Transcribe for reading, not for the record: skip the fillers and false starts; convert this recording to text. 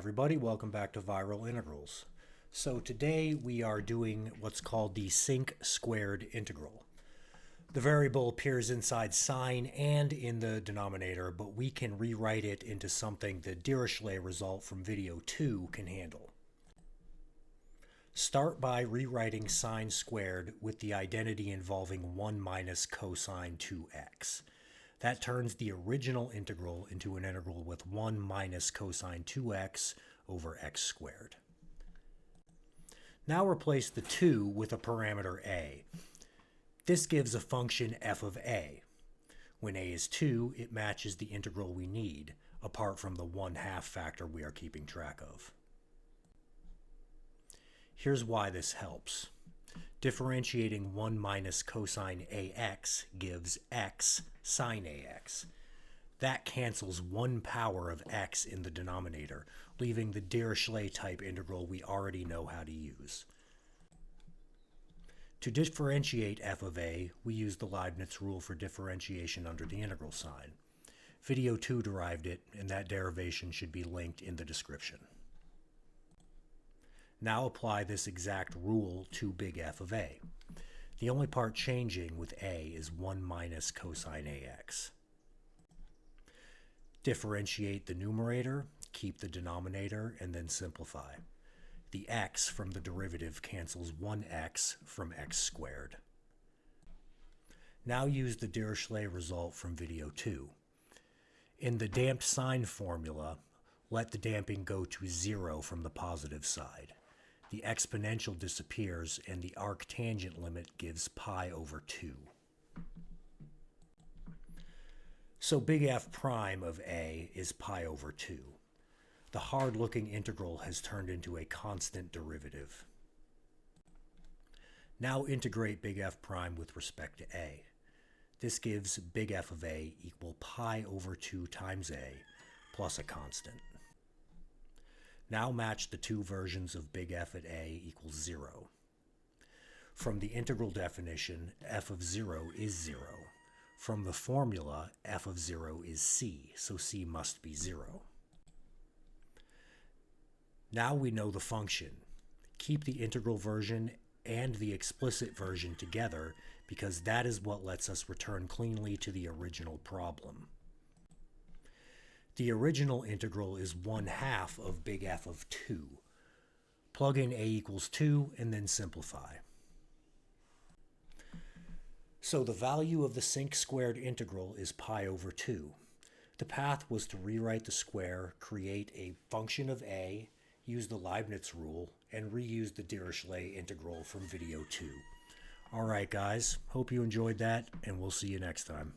everybody, welcome back to Viral Integrals. So today we are doing what's called the Sinc-Squared integral. The variable appears inside sine and in the denominator, but we can rewrite it into something the Dirichlet result from video 2 can handle. Start by rewriting sine squared with the identity involving 1 minus cosine 2x. That turns the original integral into an integral with 1 minus cosine 2x over x squared. Now replace the 2 with a parameter a. This gives a function f of a. When a is 2, it matches the integral we need, apart from the 1/2 factor we are keeping track of. Here's why this helps. Differentiating 1 minus cosine ax gives x sine ax. That cancels 1 power of x in the denominator, leaving the Dirichlet type integral we already know how to use. To differentiate f of a, we use the Leibniz rule for differentiation under the integral sign. Video 2 derived it, and that derivation should be linked in the description. Now apply this exact rule to big F of a. The only part changing with a is 1 minus cosine ax. Differentiate the numerator, keep the denominator, and then simplify. The x from the derivative cancels 1x from x squared. Now use the Dirichlet result from video 2. In the damped sine formula, let the damping go to 0 from the positive side. The exponential disappears and the arctangent limit gives pi over 2. So big F prime of a is pi over 2. The hard-looking integral has turned into a constant derivative. Now integrate big F prime with respect to a. This gives big F of a equal pi over 2 times a plus a constant. Now match the two versions of big F at a equals 0. From the integral definition, f of 0 is 0. From the formula, f of 0 is c, so c must be 0. Now we know the function. Keep the integral version and the explicit version together because that is what lets us return cleanly to the original problem. The original integral is 1/2 of big F of 2. Plug in a equals 2 and then simplify. So the value of the Sinc-Squared integral is pi over 2. The path was to rewrite the square, create a function of a, use the Leibniz rule, and reuse the Dirichlet integral from video 2. Alright guys, hope you enjoyed that, and we'll see you next time.